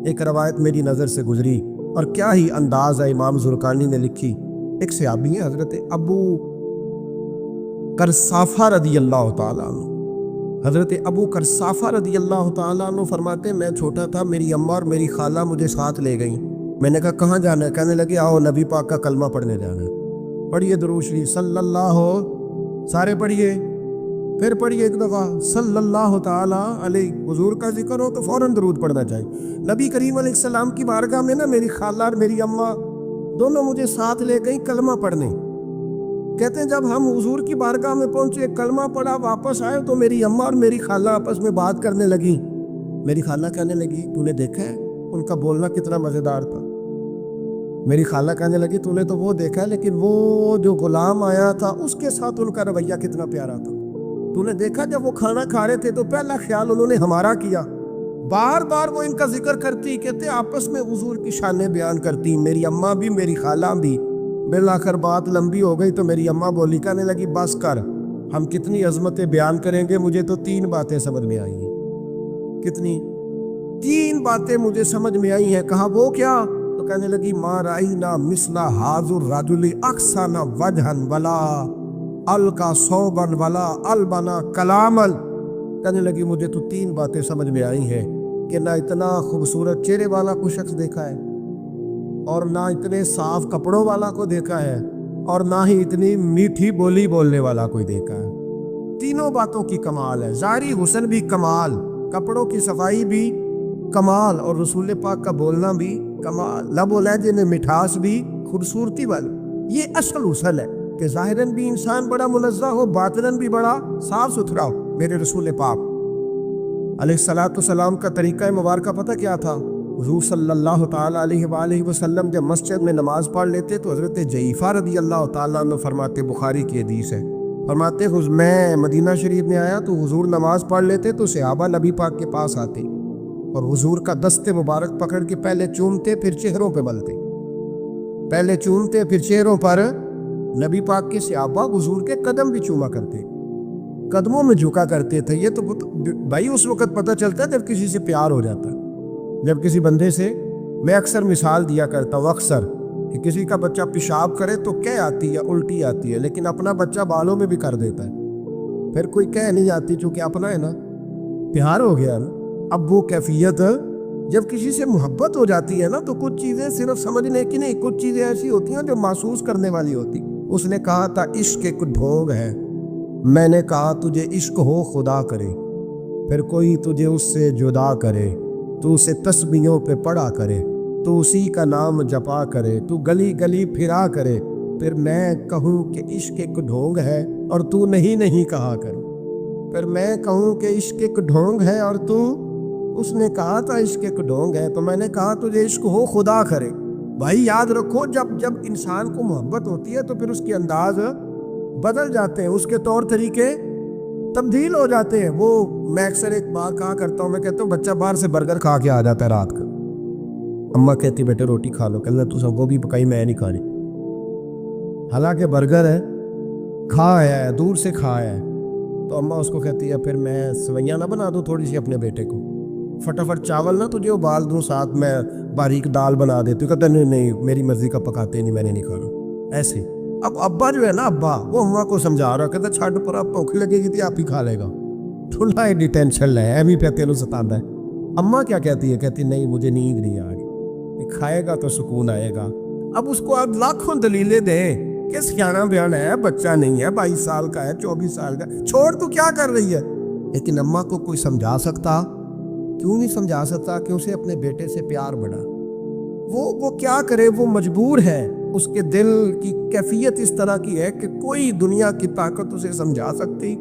ایک روایت میری نظر سے گزری اور کیا ہی انداز ہے امام زرقانی نے لکھی. ایک صحابی ہیں حضرت ابو کرسافہ رضی اللہ تعالیٰ عنہ. حضرت ابو کرسافہ رضی اللہ تعالیٰ عنہ فرماتے میں چھوٹا تھا، میری اماں اور میری خالہ مجھے ساتھ لے گئیں. میں نے کہا کہاں جانا ہے؟ کہنے لگے آؤ نبی پاک کا کلمہ پڑھنے جانا ہے. پڑھیے درود شریف صلی اللہ، سارے پڑھیے، پھر پڑھیے ایک دفعہ صلی اللہ تعالیٰ علیہ. حضور کا ذکر ہو تو فوراً درود پڑھنا چاہیے. نبی کریم علیہ السلام کی بارگاہ میں نا میری خالہ اور میری اماں دونوں مجھے ساتھ لے گئیں کلمہ پڑھنے. کہتے ہیں جب ہم حضور کی بارگاہ میں پہنچے، کلمہ پڑھا، واپس آئے تو میری اماں اور میری خالہ آپس میں بات کرنے لگی. میری خالہ کہنے لگی تو نے دیکھا ہے ان کا بولنا کتنا مزیدار تھا. میری خالہ کہنے لگی تو نے تو وہ دیکھا ہے لیکن وہ جو غلام آیا تھا اس کے ساتھ ان کا رویہ کتنا پیارا تھا. تو نے دیکھا جب وہ کھانا کھا رہے تھے تو پہلا خیال انہوں نے ہمارا کیا. بار بار وہ ان کا ذکر کرتی، کہتے آپس میں حضور کی شانیں بیان کرتی، میری اماں بھی میری خالہ بھی. بالآخر بات لمبی ہو گئی تو میری اماں بولی، کہنے لگی بس کر، ہم کتنی عظمتیں بیان کریں گے، مجھے تو 3 باتیں سمجھ میں آئی ہیں. کتنی؟ 3 باتیں مجھے سمجھ میں آئی ہیں. کہا وہ کیا؟ تو کہنے لگی ما رأینا مثل ھذا الرجل احسن وجھا ولا القا صوبا ولا البنا کلاما. کہنے لگی مجھے تو 3 باتیں سمجھ میں آئی ہیں کہ نہ اتنا خوبصورت چہرے والا کوئی شخص دیکھا ہے، اور نہ اتنے صاف کپڑوں والا کو دیکھا ہے، اور نہ ہی اتنی میٹھی بولی بولنے والا کوئی دیکھا ہے. تینوں باتوں کی کمال ہے. ظاہری حسن بھی کمال، کپڑوں کی صفائی بھی کمال، اور رسول پاک کا بولنا بھی کمال. لب و لہجے میں مٹھاس بھی، خوبصورتی والی. یہ اصل حسن ہے کہ ظاہراً بھی انسان بڑا منزہ ہو، باطناً بھی بڑا صاف ستھرا ہو. میرے رسول پاک علیہ السلام کا طریقہ مبارکہ پتہ کیا تھا؟ حضور صلی اللہ تعالیٰ علیہ وآلہ وسلم جب مسجد میں نماز پڑھ لیتے تو حضرت جعفر رضی اللہ تعالیٰ عنہ فرماتے، بخاری کی حدیث ہے، فرماتے میں مدینہ شریف میں آیا تو حضور نماز پڑھ لیتے تو صحابہ نبی پاک کے پاس آتے اور حضور کا دست مبارک پکڑ کے پہلے چومتے پھر چہروں پہ ملتے. پہلے چومتے پھر چہروں پر. نبی پاک کے صحابہ حضور کے قدم بھی چوما کرتے، قدموں میں جھکا کرتے تھے. یہ تو بھائی اس وقت پتہ چلتا ہے جب کسی سے پیار ہو جاتا ہے. جب کسی بندے سے، میں اکثر مثال دیا کرتا ہوں اکثر کہ کسی کا بچہ پیشاب کرے تو کہہ آتی ہے، الٹی آتی ہے، لیکن اپنا بچہ بالوں میں بھی کر دیتا ہے، پھر کوئی کہہ نہیں آتی چونکہ اپنا ہے نا، پیار ہو گیا نا. اب وہ کیفیت جب کسی سے محبت ہو جاتی ہے نا تو کچھ چیزیں صرف سمجھنے کی نہیں، کچھ چیزیں ایسی ہوتی ہیں جو محسوس کرنے والی ہوتی. اس نے کہا تھا عشق ایک ڈھونگ ہے، میں نے کہا تجھے عشق ہو خدا کرے، پھر کوئی تجھے اس سے جدا کرے، تو اسے تسبیحوں پہ پڑھا کرے، تو اسی کا نام جپا کرے، تو گلی گلی پھرا کرے، پھر میں کہوں کہ عشق ایک ڈھونگ ہے اور تو نہیں کہا کر. پھر میں کہوں کہ عشق ایک ڈھونگ ہے اور تو، اس نے کہا تھا عشق ایک ڈھونگ ہے تو میں نے کہا تجھے عشق ہو خدا کرے. بھائی یاد رکھو جب انسان کو محبت ہوتی ہے تو پھر اس کے انداز بدل جاتے ہیں، اس کے طور طریقے تبدیل ہو جاتے ہیں. وہ میں اکثر ایک بات کہا کرتا ہوں، میں کہتا ہوں بچہ باہر سے برگر کھا کے آ جاتا ہے رات کا، اماں کہتی بیٹے روٹی کھا لو، کہتا تو سب وہ بھی پکائی میں نہیں کھانی، حالانکہ برگر ہے، کھا ہے، دور سے کھا ہے. تو اماں اس کو کہتی ہے پھر میں سویاں نہ بنا دوں تھوڑی سی اپنے بیٹے کو، فٹافٹ چاول نہ تجھے ابال دوں، ساتھ میں باریک دال بنا دیتی ہوں. کہتا نہیں میری مرضی کا پکاتے نہیں، میں نے نہیں کھانا. ایسے اب ابا جو ہے نا، ابا وہ اماں کو سمجھا رہا، کہتا چھڈ پر آپ بھوک لگے گی تھی آپ ہی کھا لے گا، ٹھنڈا ایڈی ٹینشن لے ایویں پہ تینوں ستاندہ ہے. اماں کیا کہتی ہے؟ کہتی نہیں مجھے نیند نہیں آ رہی، کھائے گا تو سکون آئے گا. اب اس کو آپ لاکھوں دلیلیں دیں کہ سیاںا بیان ہے، بچہ نہیں ہے، 22 سال کا ہے، 24 سال کا، چھوڑ تو کیا کر رہی ہے. لیکن اماں کو کوئی سمجھا سکتا؟ کیوں نہیں سمجھا سکتا کہ اسے اپنے بیٹے سے پیار بڑھا. وہ کیا کرے، وہ مجبور ہے. اس کے دل کی کیفیت اس طرح کی ہے کہ کوئی دنیا کی طاقت اسے سمجھا سکتی،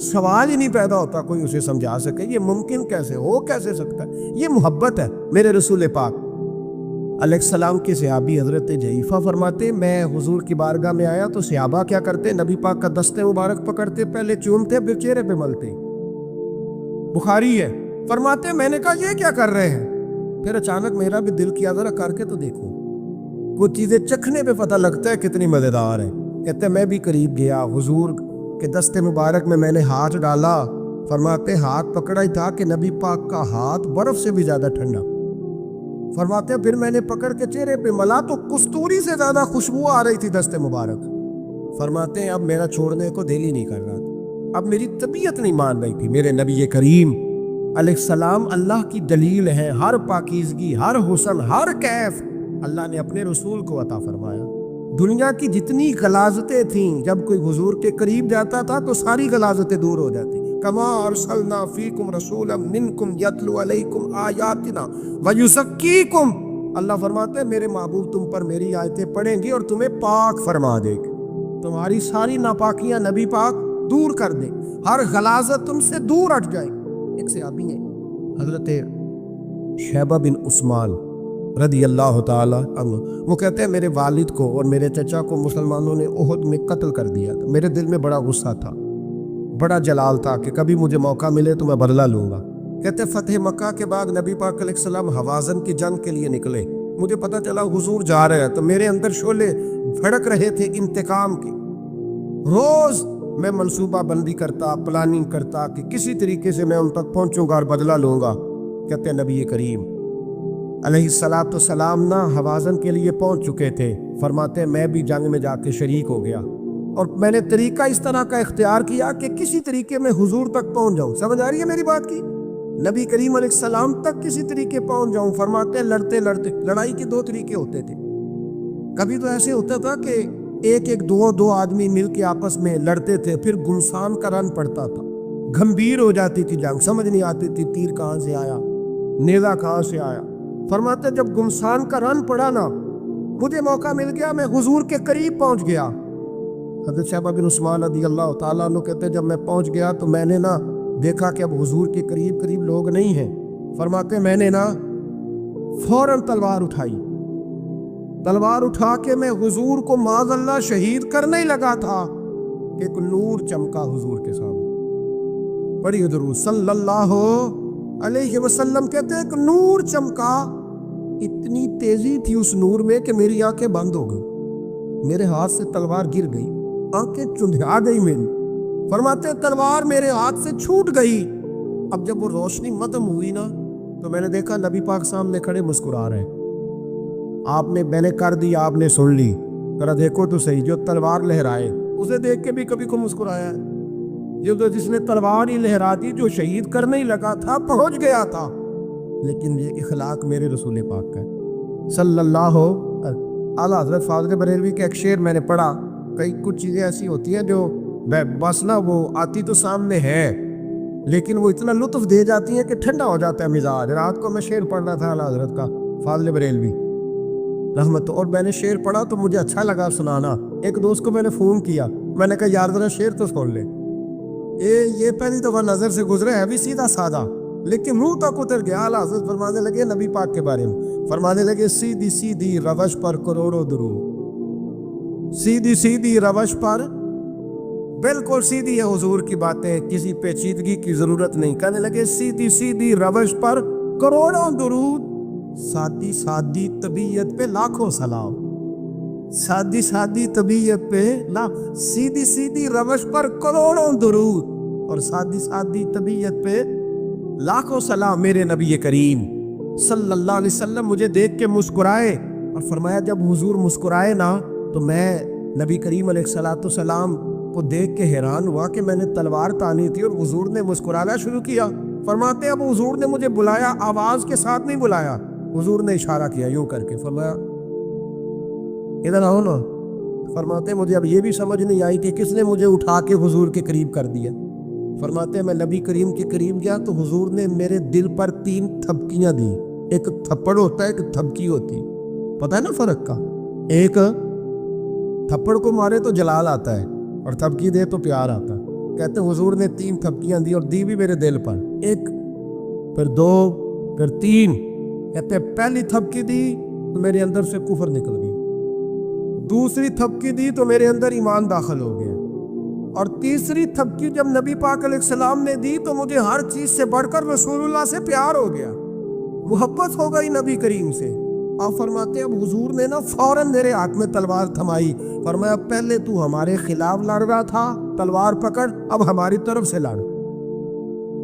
سوال ہی نہیں پیدا ہوتا کوئی اسے سمجھا سکے. یہ ممکن کیسے ہو کیسے سکتا ہے؟ یہ محبت ہے. میرے رسول پاک علیہ السلام کے صحابی حضرت جعفر فرماتے میں حضور کی بارگاہ میں آیا تو صحابہ کیا کرتے؟ نبی پاک کا دست مبارک پکڑتے، پہلے چومتے پھر چہرے پہ ملتے. بخاری ہے. فرماتے میں نے کہا یہ کیا کر رہے ہیں؟ پھر اچانک میرا بھی دل کیا ذرا کر کے تو دیکھو، کچھ چیزیں چکھنے پہ پتہ لگتا ہے کتنی مزیدار ہے. کہتے میں بھی قریب گیا، حضور کے دست مبارک میں نے ہاتھ ڈالا. فرماتے ہاتھ پکڑا ہی تھا کہ نبی پاک کا ہاتھ برف سے بھی زیادہ ٹھنڈا. فرماتے ہیں پھر میں نے پکڑ کے چہرے پہ ملا تو کستوری سے زیادہ خوشبو آ رہی تھی دست مبارک۔ فرماتے ہیں اب میرا چھوڑنے کو دل ہی نہیں کر رہا تھا، اب میری طبیعت نہیں مان رہی تھی۔ میرے نبی کریم علیہ السلام اللہ کی دلیل ہے، ہر پاکیزگی، ہر حسن، ہر کیف اللہ نے اپنے رسول کو عطا فرمایا۔ دنیا کی جتنی غلاظتیں تھیں جب کوئی حضور کے قریب جاتا تھا تو ساری غلاظتیں دور ہو جاتی۔ کما ارسلنا فیکم رسولا منکم یتلو علیکم آیاتنا ویزکیکم، اللہ فرماتے ہیں میرے محبوب تم پر میری آیتیں پڑھیں گی اور تمہیں پاک فرما دے گی، تمہاری ساری ناپاکیاں نبی پاک دور کر دیں، ہر غلاظت تم سے دور ہٹ جائے۔ ایک صحابی ہیں حضرت شیبہ بن عثمان رضی اللہ تعالی عنہ، وہ کہتے ہیں میرے والد کو اور میرے چچا کو مسلمانوں نے احد میں قتل کر دیا تھا، میرے دل میں بڑا غصہ تھا، بڑا جلال تھا کہ کبھی مجھے موقع ملے تو میں بدلہ لوں گا۔ کہتے فتح مکہ کے بعد نبی پاک علیہ السلام حوازن کی جنگ کے لیے نکلے، مجھے پتہ چلا حضور جا رہے ہیں تو میرے اندر شعلے بھڑک رہے تھے انتقام کی۔ روز میں منصوبہ بندی کرتا، پلاننگ کرتا کہ کسی طریقے سے میں ان تک پہنچوں گا اور بدلہ لوں گا۔ کہتے ہیں نبی کریم علیہ السلام نہ حوازن کے لیے پہنچ چکے تھے، فرماتے ہیں میں بھی جنگ میں جا کے شریک ہو گیا اور میں نے طریقہ اس طرح کا اختیار کیا کہ کسی طریقے میں حضور تک پہنچ جاؤں۔ سمجھ آ رہی ہے میری بات کی؟ نبی کریم علیہ السلام تک کسی طریقے پہنچ جاؤں۔ فرماتے ہیں لڑتے لڑتے، لڑائی کے دو طریقے ہوتے تھے، کبھی تو ایسے ہوتا تھا کہ ایک دو آدمی مل کے آپس میں لڑتے تھے، پھر گمسان کا رن پڑتا تھا، گھمبیر ہو جاتی تھی جنگ، سمجھ نہیں آتی تھی تیر کہاں سے آیا، نیزہ کہاں سے آیا۔ فرماتے جب گمسان کا رن پڑا نا، مجھے موقع مل گیا، میں حضور کے قریب پہنچ گیا۔ حضرت شیبہ بن عثمان رضی اللہ تعالیٰ عنہ کہتے جب میں پہنچ گیا تو میں نے نا دیکھا کہ اب حضور کے قریب لوگ نہیں ہیں۔ فرماتے میں نے نا فوراً تلوار اٹھائی، تلوار اٹھا کے میں حضور کو معاذ اللہ شہید کرنے ہی لگا تھا کہ ایک نور چمکا حضور کے سامنے۔ پڑھیے ضرور صلی اللہ علیہ وسلم، کہتے ہیں ایک نور چمکا، اتنی تیزی تھی اس نور میں کہ میری آنکھیں بند ہو گئی، میرے ہاتھ سے تلوار گر گئی، آنکھیں چندھا گئی میری۔ فرماتے تلوار میرے ہاتھ سے چھوٹ گئی۔ اب جب وہ روشنی ختم ہوئی نا تو میں نے دیکھا نبی پاک سامنے کھڑے مسکرا رہے ہیں۔ میں نے کر دی، آپ نے سن لی، ذرا دیکھو تو صحیح، جو تلوار لہرائے اسے دیکھ کے بھی کبھی کو مسکرایا ہے؟ جس نے تلوار ہی لہرا دی، جو شہید کرنے ہی لگا تھا، پہنچ گیا تھا۔ لیکن یہ اخلاق میرے رسول پاک کا ہے صلی اللہ اعلیٰ حضرت فاضل بریلوی کا ایک شعر میں نے پڑھا۔ کئی کچھ چیزیں ایسی ہوتی ہیں جو بس نا وہ آتی تو سامنے ہے لیکن وہ اتنا لطف دے جاتی ہیں کہ ٹھنڈا ہو جاتا ہے مزاج۔ رات کو میں شعر پڑھ رہا تھا اعلیٰ حضرت کا فاضل بریلوی رحمت، اور میں نے شعر پڑھا تو مجھے اچھا لگا سنانا۔ ایک دوست کو میں نے فون کیا، میں نے کہا یار ذرا شعر تو سن لے۔ یہ پہلی دفعہ نظر سے گزرے ہے بھی سیدھا سادہ لیکن منہ تک اتر گیا۔ اعلیٰ حضرت فرمانے لگے نبی پاک کے بارے میں، فرمانے لگے سیدھی سیدھی روش پر کروڑوں درود، سیدھی سیدھی روش پر، بالکل سیدھی ہے حضور کی باتیں، کسی پیچیدگی کی ضرورت نہیں۔ کہنے لگے سیدھی سیدھی روش پر کروڑوں درود، سادی سادی طبیعت پہ لاکھوں سلام، سادی سادی طبیعت پہ سیدھی سیدھی روش پر کروڑوں درود اور سادی سادی طبیعت پہ لاکھوں سلام۔ میرے نبی کریم صلی اللہ علیہ وسلم مجھے دیکھ کے مسکرائے اور فرمایا جب حضور مسکرائے نا تو میں نبی کریم علیہ السلام کو دیکھ کے حیران ہوا کہ میں نے تلوار تانی تھی اور حضور نے مسکرانا شروع کیا۔ فرماتے اب حضور نے مجھے بلایا، آواز کے ساتھ نہیں بلایا، حضور نے اشارہ کیا یوں کر کے، فرمایا ادھر آؤ نا۔ فرماتے مجھے اب یہ بھی سمجھ نہیں آئی کہ کس نے مجھے اٹھا کے حضور کے قریب کر دیا۔ فرماتے میں نبی کریم کے قریب گیا تو حضور نے میرے دل پر 3 تھپکیاں دی۔ ایک تھپڑ ہوتا ہے، ایک تھپکی ہوتی، پتہ ہے نا فرق کا؟ ایک تھپڑ کو مارے تو جلال آتا ہے اور تھپکی دے تو پیار آتا ہے۔ کہتے حضور نے 3 تھپکیاں دی اور دی بھی میرے دل پر، ایک پھر 2 پھر 3۔ کہتے پہلی تھپکی دی تو میرے اندر سے کفر نکل گئی، دوسری تھپکی دی تو میرے اندر ایمان داخل ہو گیا، اور تیسری تھپکی جب نبی پاک علیہ السلام نے دی تو مجھے ہر چیز سے بڑھ کر رسول اللہ سے پیار ہو گیا، محبت ہو گئی نبی کریم سے۔ آپ فرماتے اب حضور نے نا فوراً میرے ہاتھ میں تلوار تھمائی، فرمایا پہلے تو ہمارے خلاف لڑ رہا تھا، تلوار پکڑ، اب ہماری طرف سے لڑ۔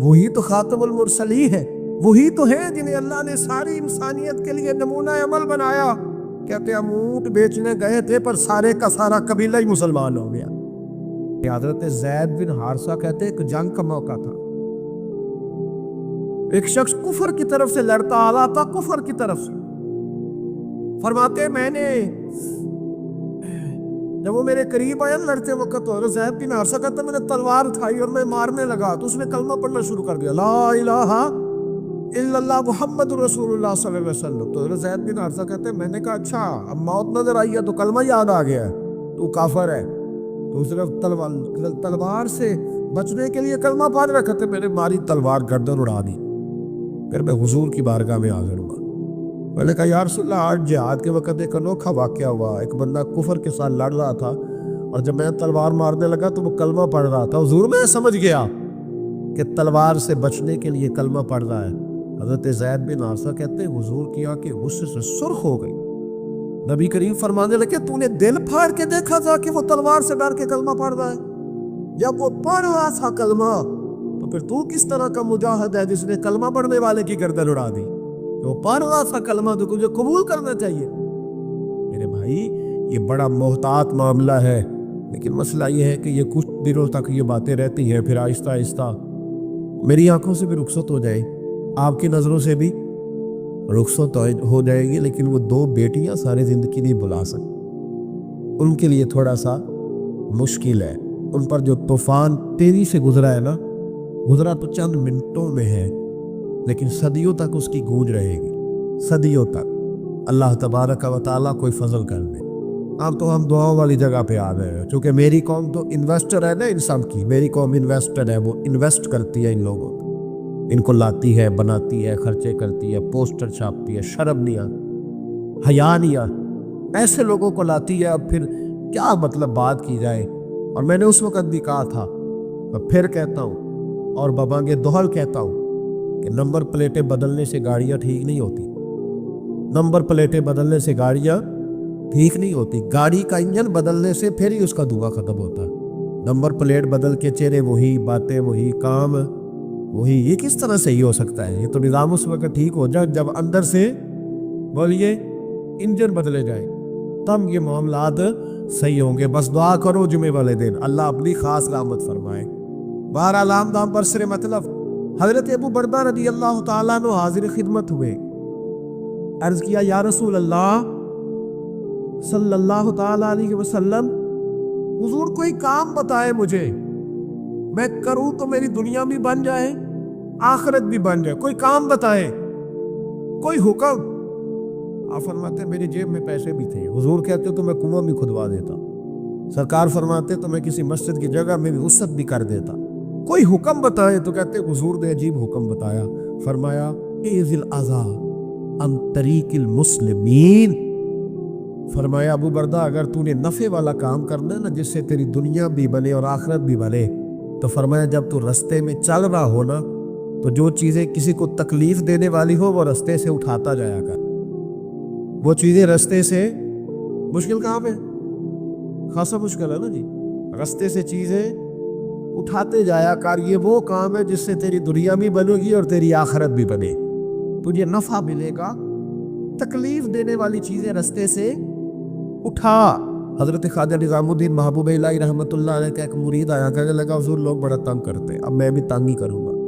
وہی تو خاتم المرسلین ہے، وہی تو ہے جنہیں اللہ نے ساری انسانیت کے لیے نمونہ عمل بنایا۔ کہتے ہم اونٹ بیچنے گئے تھے پر سارے کا سارا قبیلہ ہی مسلمان ہو گیا۔ حضرت زید بن حارثہ کہتے ایک جنگ کا موقع تھا، ایک شخص کفر کی طرف سے لڑتا آ رہا تھا، کفر کی طرف سے۔ فرماتے میں نے جب وہ میرے قریب آیا لڑتے وقت تو حضرت زید بن حارثہ کہتا میں نے تلوار اٹھائی اور میں مارنے لگا تو اس نے کلمہ پڑھنا شروع کر دیا، لا الہ الا اللہ محمد رسول اللہ صلی اللہ علیہ وسلم۔ تو حضرت زید بن حارثہ کہتے ہیں میں نے کہا اچھا اب موت نظر آئی ہے تو کلمہ یاد آ گیا ہے، تو کافر ہے، تو صرف تلوار سے بچنے کے لیے کلمہ پڑھ رہا۔ کہتے میں نے ماری تلوار گردن اڑا دی، پھر میں حضور کی بارگاہ میں حاضر ہوا۔ میں نے کہا یا رسول اللہ آج جہاد کے وقت ایک انوکھا واقعہ ہوا، ایک بندہ کفر کے ساتھ لڑ رہا تھا اور جب میں تلوار مارنے لگا تو وہ کلمہ پڑھ رہا تھا۔ حضور میں سمجھ گیا کہ تلوار سے بچنے کے لیے کلمہ پڑھ رہا ہے۔ حضرت زید بن حارثہ کہتے ہیں حضور کی آنکھیں غصے سے سرخ ہو گئی۔ نبی کریم فرمانے لگے تو نے دل پھاڑ کے دیکھا تھا کہ وہ تلوار سے ڈر کے کلمہ پڑھ رہا ہے؟ جب وہ پڑھ رہا تھا کلمہ تو پھر تو کس طرح کا مجاہد ہے جس نے کلمہ پڑھنے والے کی گردن اڑا دی؟ وہ پڑھ رہا تھا کلمہ تو تجھے قبول کرنا چاہیے۔ میرے بھائی یہ بڑا محتاط معاملہ ہے، لیکن مسئلہ یہ ہے کہ یہ کچھ دنوں تک یہ باتیں رہتی ہیں، پھر آہستہ آہستہ میری آنکھوں سے بھی رخصت ہو جائے، آپ کی نظروں سے بھی رخصت ہو جائے گی، لیکن وہ دو بیٹیاں ساری زندگی نہیں بھلا سکتی، ان کے لیے تھوڑا سا مشکل ہے۔ ان پر جو طوفان تیزی سے گزرا ہے نا، گزرا تو چند منٹوں میں ہے لیکن صدیوں تک اس کی گونج رہے گی، صدیوں تک۔ اللہ تبارک و تعالیٰ کوئی فضل کر دے۔ اب تو ہم دعاؤں والی جگہ پہ آ گئے ہیں، چونکہ میری قوم تو انویسٹر ہے نا، ان سب کی میری قوم انویسٹر ہے، وہ انویسٹ کرتی ہے ان لوگوں کو، ان کو لاتی ہے، بناتی ہے، خرچے کرتی ہے، پوسٹر چھاپتی ہے، شرم نہیں آتی، حیا نہیں آتی، ایسے لوگوں کو لاتی ہے۔ اب پھر کیا مطلب بات کی جائے؟ اور میں نے اس وقت بھی کہا تھا، میں پھر کہتا ہوں اور ببانگے دوہل کہتا ہوں کہ نمبر پلیٹیں بدلنے سے گاڑیاں ٹھیک نہیں ہوتی، نمبر پلیٹیں بدلنے سے گاڑیاں ٹھیک نہیں ہوتی، گاڑی کا انجن بدلنے سے پھر ہی اس کا دھواں ختم ہوتا ہے۔ نمبر پلیٹ بدل کے چہرے وہی، باتیں وہی، کام وہی، یہ کس طرح صحیح ہو سکتا ہے؟ یہ تو نظام اس وقت ٹھیک ہو جائے جب اندر سے بولیے انجن بدلے جائے، تب یہ معاملات صحیح ہوں گے۔ بس دعا کرو جمعے والے دن اللہ اپنی خاص رحمت فرمائے۔ بہرحال عام دام پر سر مطلب حضرت ابو بردہ رضی اللہ تعالیٰ عنہ حاضر خدمت ہوئے، عرض کیا یا رسول اللہ صلی اللہ تعالیٰ علیہ وسلم، حضور کوئی کام بتائے مجھے، میں کروں تو میری دنیا بھی بن جائے آخرت بھی بن جائے، کوئی کام بتائے، کوئی حکم۔ آپ فرماتے میری جیب میں پیسے بھی تھے، حضور کہتے تو میں کنواں بھی کھدوا دیتا، سرکار فرماتے تو میں کسی مسجد کی جگہ میں بھی وسعت بھی کر دیتا، کوئی حکم بتائے تو کہتے حضور نے عجیب حکم بتایا، فرمایا ایذ الاذی عن طریق المسلمین، فرمایا ابو بردہ اگر تو نے نفع والا کام کرنا ہے نا جس سے تیری دنیا بھی بنے اور آخرت بھی بنے، تو فرمایا جب تو رستے میں چل رہا ہو نا تو جو چیزیں کسی کو تکلیف دینے والی ہو وہ رستے سے اٹھاتا جایا کر، وہ چیزیں رستے سے مشکل کام ہے، خاصا مشکل ہے نا جی، رستے سے چیزیں اٹھاتے جایا کر، یہ وہ کام ہے جس سے تیری دنیا بھی بنے گی اور تیری آخرت بھی بنے، تجھے نفع ملے گا، تکلیف دینے والی چیزیں رستے سے اٹھا۔ حضرت خواجہ نظام الدین محبوب الہی رحمۃ اللہ علیہ کا ایک مرید آیا کہنے لگا حضور لوگ بڑا تنگ کرتے ہیں، اب میں بھی تنگ ہی کروں گا،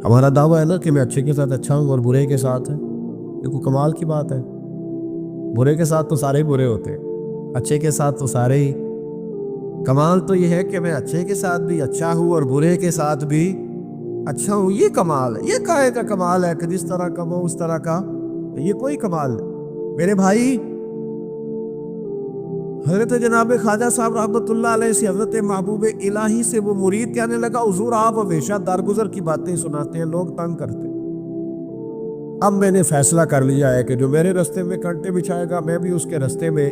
ہمارا دعویٰ ہے نا کہ میں اچھے کے ساتھ اچھا ہوں اور برے کے ساتھ ہے، یہ کوئی کمال کی بات ہے، برے کے ساتھ تو سارے برے ہوتے ہیں، اچھے کے ساتھ تو سارے ہی، کمال تو یہ ہے کہ میں اچھے کے ساتھ بھی اچھا ہوں اور برے کے ساتھ بھی اچھا ہوں، یہ کمال ہے، یہ کائے کا کمال ہے کہ جس طرح کا وہ اس طرح کا، یہ کوئی کمال نہیں میرے بھائی۔ حضرت جناب خواجہ صاحب رحمۃ اللہ علیہ سے حضرت محبوب الہی سے وہ مرید کہنے لگا حضور آپ ہمیشہ درگزر کی باتیں سناتے ہیں، لوگ تنگ کرتے ہیں، اب میں نے فیصلہ کر لیا ہے کہ جو میرے رستے میں کانٹے بچھائے گا میں بھی اس کے رستے میں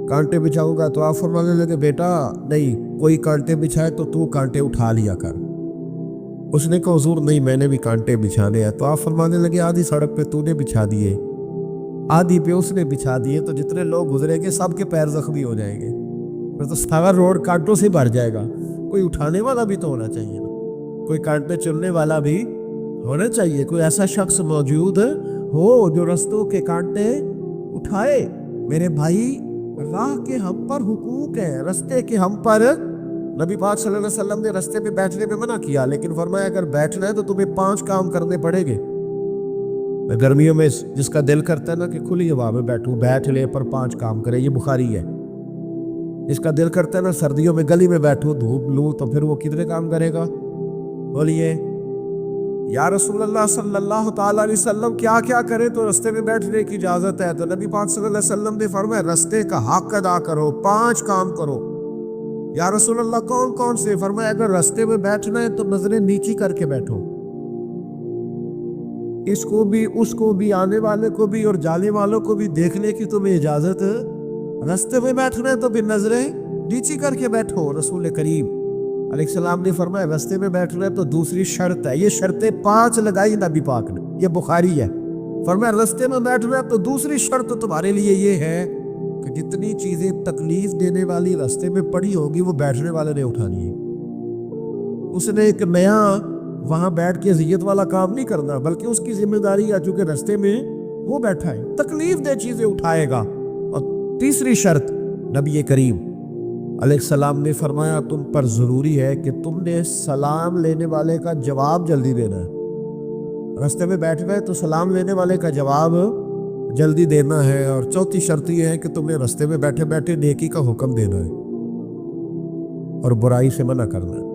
کانٹے بچھاؤں گا۔ تو آپ فرمانے لگے بیٹا نہیں، کوئی کانٹے بچھائے تو کانٹے اٹھا لیا کر۔ اس نے کہا حضور نہیں میں نے بھی کانٹے بچھانے ہیں۔ تو آپ فرمانے لگے آدھی سڑک پہ تو نے بچھا دیے، آدھی پہ اس نے بچھا دیے، تو جتنے لوگ گزریں گے سب کے پیر زخمی ہو جائیں گے، پھر تو سارا روڈ کانٹوں سے بھر جائے گا، کوئی اٹھانے والا بھی تو ہونا چاہیے نا۔ کوئی کانٹے چننے والا بھی ہونا چاہیے، کوئی ایسا شخص موجود ہو جو رستوں کے کانٹے اٹھائے۔ میرے بھائی، راہ کے ہم پر حقوق ہیں، رستے کے ہم پر۔ نبی پاک صلی اللہ علیہ وسلم نے رستے پہ بیٹھنے میں منع کیا، لیکن فرمایا اگر بیٹھنا ہے تو تمہیں 5 کام کرنے پڑیں گے۔ گرمیوں میں جس کا دل کرتا ہے نا کہ کھلی ہوا میں بیٹھوں، بیٹھ لے پر 5 کام کرے، یہ بخاری ہے۔ جس کا دل کرتا ہے نا سردیوں میں گلی میں بیٹھوں، دھوپ لوں، تو پھر وہ کتنے کام کرے گا؟ بولیے یا رسول اللہ صلی اللہ تعالیٰ علیہ وسلم کیا کیا کرے تو رستے میں بیٹھنے کی اجازت ہے؟ تو نبی پاک صلی اللہ علیہ وسلم نے فرمایا رستے کا حق ادا کرو، 5 کام کرو۔ یا رسول اللہ کون کون سے؟ فرمایا اگر رستے میں بیٹھنا ہے تو نظریں نیچی کر کے بیٹھو، اس کو بھی اس کو بھی، آنے والے کو بھی اور جانے والوں کو بھی دیکھنے کی تمہیں اجازت ہے۔ رستے میں بیٹھنا ہے تو بھی نظریں نیچی کر کے بیٹھو۔ رسول کریم علیہ السلام نے فرمایا رستے میں بیٹھنا ہے تو دوسری شرط ہے، یہ شرطیں 5 لگائی نبی پاک نے، یہ بخاری ہے۔ فرمایا رستے میں بیٹھنا ہے تو دوسری شرط تمہارے لیے یہ ہے کہ جتنی چیزیں تکلیف دینے والی رستے میں پڑی ہوگی وہ بیٹھنے والے نے اٹھانی ہے۔ اس نے ایک نیا وہاں بیٹھ کے اذیت والا کام نہیں کرنا، بلکہ اس کی ذمہ داری ہے، چونکہ رستے میں وہ بیٹھا ہے، تکلیف دہ چیزیں اٹھائے گا۔ اور تیسری شرط نبی کریم علیہ السلام نے فرمایا تم پر ضروری ہے کہ تم نے سلام لینے والے کا جواب جلدی دینا ہے۔ رستے میں بیٹھ گئے تو سلام لینے والے کا جواب جلدی دینا ہے۔ اور چوتھی شرط یہ ہے کہ تم نے رستے میں بیٹھے بیٹھے نیکی کا حکم دینا ہے اور برائی سے منع کرنا ہے۔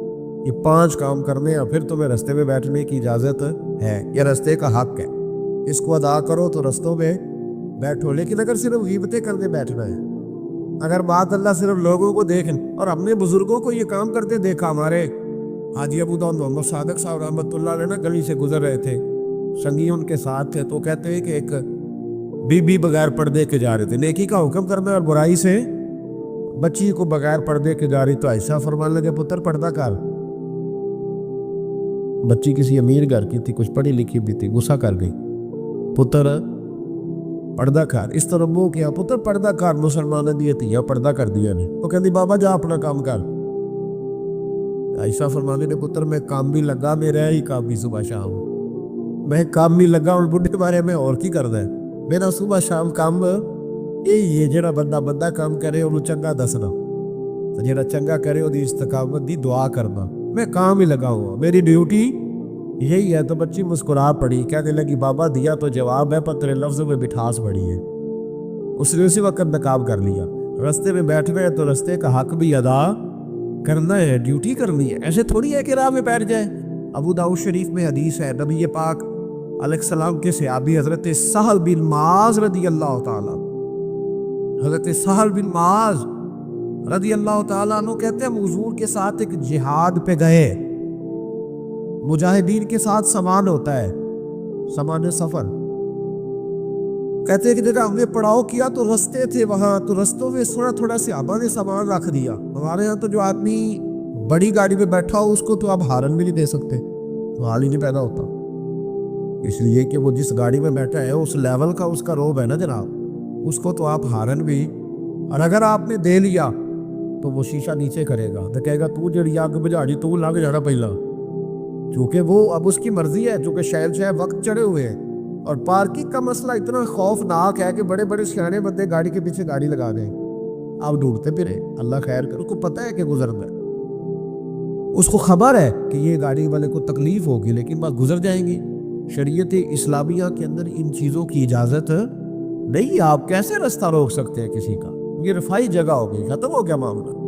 یہ 5 کام کرنے ہیں، پھر تمہیں رستے میں بیٹھنے کی اجازت ہے، یہ رستے کا حق ہے، اس کو ادا کرو تو رستوں میں بیٹھو۔ لیکن اگر صرف غیبتیں کرنے بیٹھنا ہے، اگر بات اللہ صرف لوگوں کو دیکھیں، اور اپنے بزرگوں کو یہ کام کرتے دیکھا، ہمارے حاجی ابو داؤد محمد صادق صاحب رحمۃ اللہ علیہ نا گلی سے گزر رہے تھے، سنگی ان کے ساتھ تھے، تو کہتے ہیں کہ ایک بی بغیر پردے کے جا رہے تھے، نیکی کا حکم کرنا اور برائی سے بچی کو بغیر پردے کے جا رہی، تو ایسا فرمانے لگے پتر پردہ کر۔ بچی کسی امیر گھر کی تھی، کچھ پڑھی لکھی بھی تھی، غصہ کر گئی، پتر پردہ کر۔ اس طرح وہ کیا پتر پردہ کر، مسلمان دیے تھی یا پردہ کر دیا نے، وہ کہتی بابا جا اپنا کام کر۔ ایسا فرمانے نے پتر میں کام بھی لگا، میرا ہی کام بھی صبح شام، میں کام بھی لگا اور بڑھے بارے میں اور کی کردا ہے، میرا صبح شام کام یہ جڑا بندہ کام کرے انہوں چنگا دسنا، جڑا چنگا کرے وہ استقامت دی دعا کرنا، میں کام ہی لگا ہوا، میری ڈیوٹی یہی ہے۔ تو بچی مسکرا پڑی، کہنے لگی بابا دیا تو جواب ہے پر تیرے لفظوں میں مٹھاس بڑی ہے۔ اس نے اسی وقت نقاب کر لیا۔ رستے میں بیٹھ گئے تو رستے کا حق بھی ادا کرنا ہے، ڈیوٹی کرنی ہے، ایسے تھوڑی ہے کہ راہ میں بیٹھ جائے۔ ابو داؤد شریف میں حدیث ہے، نبی پاک علیہ السلام کے صحابی حضرت سہل بن معاذ رضی اللہ تعالیٰ، حضرت سہل بن معاذ رضی اللہ تعالیٰ عنہ کہتے ہیں حضور کے ساتھ ایک جہاد پہ گئے، مجاہدین کے ساتھ سامان ہوتا ہے، سامان سفر، کہتے ہیں کہ جگہ ہم نے پڑاؤ کیا تو رستے تھے وہاں، تو رستوں میں تھوڑا صحابہ نے سامان رکھ دیا۔ ہمارے ہاں تو جو آدمی بڑی گاڑی میں بیٹھا ہو اس کو تو آپ ہارن بھی نہیں دے سکتے، تو حال ہی نہیں پیدا ہوتا، اس لیے کہ وہ جس گاڑی میں بیٹھا ہے اس لیول کا اس کا روب ہے نا جناب، اس کو تو آپ ہارن بھی، اور اگر آپ نے دے لیا تو وہ شیشہ نیچے کرے گا، تو کہے گا تو جڑی آگ بجھاڑی تو لگ جانا پہلا، چونکہ وہ اب اس کی مرضی ہے، چونکہ شہنشاہ وقت چڑھے ہوئے ہیں۔ اور پارکنگ کا مسئلہ اتنا خوفناک ہے کہ بڑے بڑے سیانے بندے گاڑی کے پیچھے گاڑی لگا دیں، آپ ڈوبتے پھرے، اللہ خیر کرے، اس کو پتہ ہے کہ گزرنا ہے، اس کو خبر ہے کہ یہ گاڑی والے کو تکلیف ہوگی لیکن بس گزر جائیں گی۔ شریعت اسلامیہ کے اندر ان چیزوں کی اجازت نہیں، آپ کیسے رستہ روک سکتے ہیں کسی کا؟ یہ رفائی جگہ ہوگی، ختم ہو گیا معاملہ۔